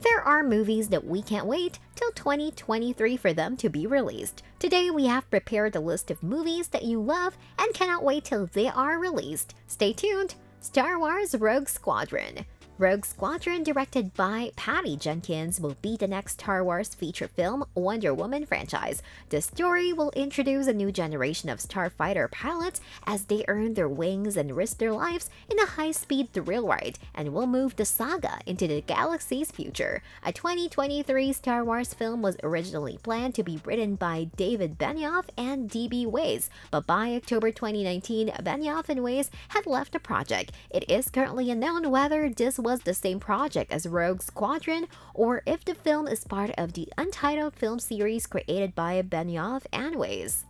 There are movies that we can't wait till 2023 for them to be released. Today we have prepared a list of movies that you love and cannot wait till they are released. Stay tuned! Star Wars Rogue Squadron. Rogue Squadron, directed by Patty Jenkins, will be the next Star Wars feature film Wonder Woman franchise. The story will introduce a new generation of starfighter pilots as they earn their wings and risk their lives in a high-speed thrill ride, and will move the saga into the galaxy's future. A 2023 Star Wars film was originally planned to be written by David Benioff and D.B. Weiss, but by October 2019, Benioff and Weiss had left the project. It is currently unknown whether this was the same project as Rogue Squadron, or if the film is part of the untitled film series created by Benioff and Weiss.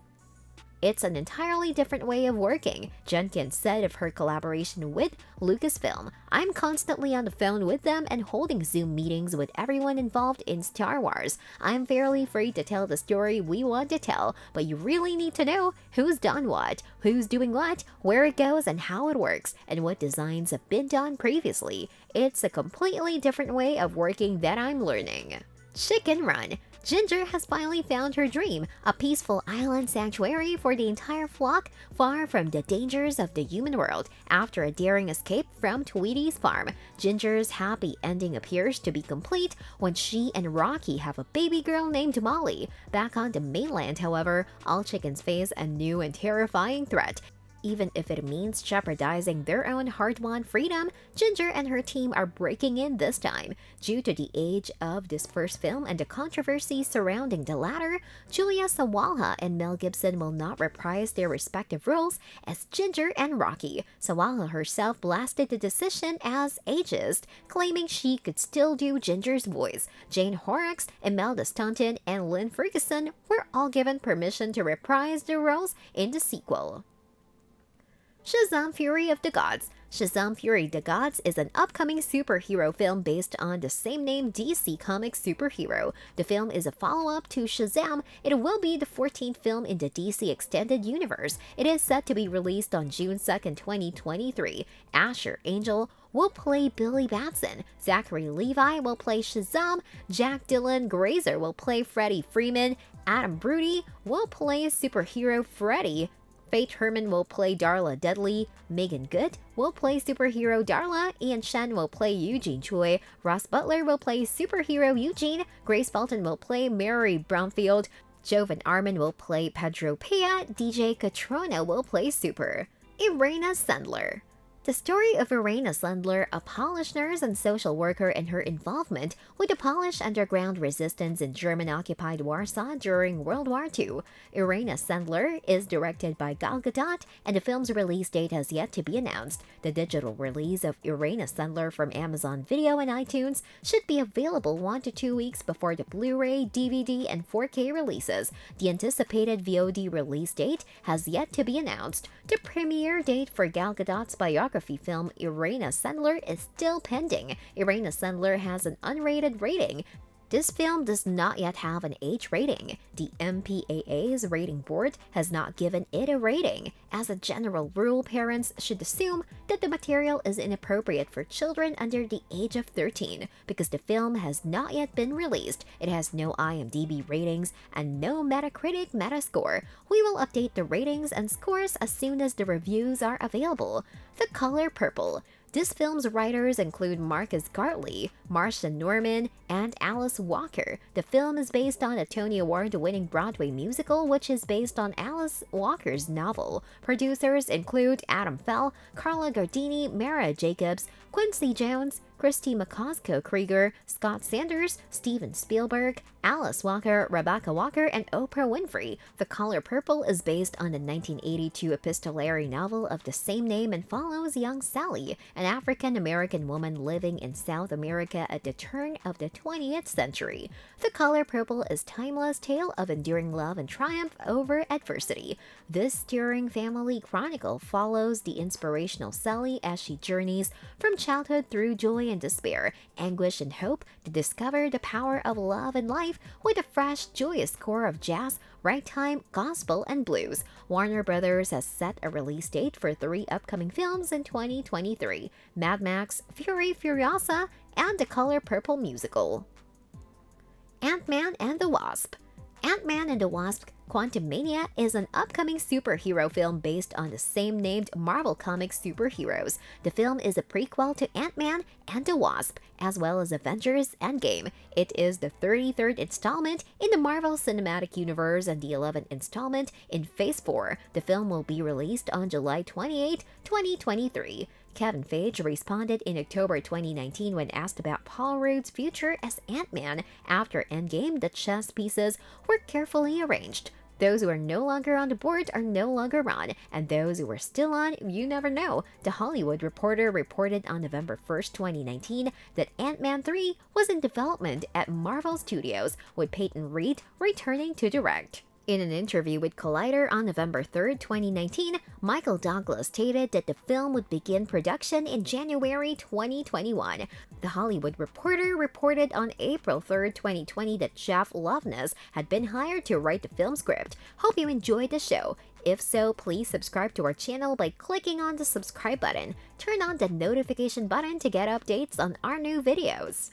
It's an entirely different way of working, Jenkins said of her collaboration with Lucasfilm. I'm constantly on the phone with them and holding Zoom meetings with everyone involved in Star Wars. I'm fairly free to tell the story we want to tell, but you really need to know who's done what, who's doing what, where it goes and how it works, and what designs have been done previously. It's a completely different way of working that I'm learning. Chicken Run. Ginger has finally found her dream, a peaceful island sanctuary for the entire flock, far from the dangers of the human world. After a daring escape from Tweety's farm, Ginger's happy ending appears to be complete when she and Rocky have a baby girl named Molly. Back on the mainland, however, all chickens face a new and terrifying threat. Even if it means jeopardizing their own hard-won freedom, Ginger and her team are breaking in this time. Due to the age of this first film and the controversy surrounding the latter, Julia Sawalha and Mel Gibson will not reprise their respective roles as Ginger and Rocky. Sawalha herself blasted the decision as ageist, claiming she could still do Ginger's voice. Jane Horrocks, Imelda Staunton, and Lynn Ferguson were all given permission to reprise their roles in the sequel. Shazam Fury of the Gods. Shazam Fury the Gods is an upcoming superhero film based on the same-name DC Comics superhero. The film is a follow-up to Shazam. It will be the 14th film in the DC Extended Universe. It is set to be released on June 2nd, 2023. Asher Angel will play Billy Batson. Zachary Levi will play Shazam. Jack Dylan Grazer will play Freddie Freeman. Adam Brody will play superhero Freddy. Faith Herman will play Darla Dudley, Megan Good will play superhero Darla, Ian Shen will play Eugene Choi, Ross Butler will play superhero Eugene, Grace Felton will play Mary Bromfield, Jovan Arman will play Pedro Pea, DJ Catrona will play Super. Irena Sandler. The story of Irena Sandler, a Polish nurse and social worker, and her involvement with the Polish underground resistance in German-occupied Warsaw during World War II. Irena Sandler is directed by Gal Gadot, and the film's release date has yet to be announced. The digital release of Irena Sandler from Amazon Video and iTunes should be available 1 to 2 weeks before the Blu-ray, DVD, and 4K releases. The anticipated VOD release date has yet to be announced. The premiere date for Gal Gadot's biography film Irena Sandler is still pending. Irena Sandler has an unrated rating. This film does not yet have an age rating. The MPAA's rating board has not given it a rating. As a general rule, parents should assume that the material is inappropriate for children under the age of 13 because the film has not yet been released. It has no IMDb ratings and no Metacritic Metascore. We will update the ratings and scores as soon as the reviews are available. The Color Purple. This film's writers include Marcus Gartley, Marcia Norman, and Alice Walker. The film is based on a Tony Award-winning Broadway musical, which is based on Alice Walker's novel. Producers include Adam Fell, Carla Gardini, Mara Jacobs, Quincy Jones, Christy McCaskill-Krieger, Scott Sanders, Steven Spielberg, Alice Walker, Rebecca Walker, and Oprah Winfrey. The Color Purple is based on the 1982 epistolary novel of the same name and follows young Sally, an African-American woman living in South America at the turn of the 20th century. The Color Purple is a timeless tale of enduring love and triumph over adversity. This stirring family chronicle follows the inspirational Sally as she journeys from childhood through joy and despair, anguish and hope to discover the power of love and life with a fresh, joyous core of jazz, ragtime, gospel, and blues. Warner Brothers has set a release date for 3 upcoming films in 2023: Mad Max, Fury Furiosa, and The Color Purple musical. Ant-Man and the Wasp. Ant-Man and the Wasp: Quantumania is an upcoming superhero film based on the same-named Marvel Comics superheroes. The film is a prequel to Ant-Man and the Wasp, as well as Avengers Endgame. It is the 33rd installment in the Marvel Cinematic Universe and the 11th installment in Phase 4. The film will be released on July 28, 2023. Kevin Feige responded in October 2019 when asked about Paul Rudd's future as Ant-Man after Endgame. The chess pieces were carefully arranged. Those who are no longer on the board are no longer on, and those who are still on, you never know. The Hollywood Reporter reported on November 1st, 2019 that Ant-Man 3 was in development at Marvel Studios, with Peyton Reed returning to direct. In an interview with Collider on November 3, 2019, Michael Douglas stated that the film would begin production in January 2021. The Hollywood Reporter reported on April 3, 2020 that Jeff Loveness had been hired to write the film script. Hope you enjoyed the show. If so, please subscribe to our channel by clicking on the subscribe button. Turn on the notification button to get updates on our new videos.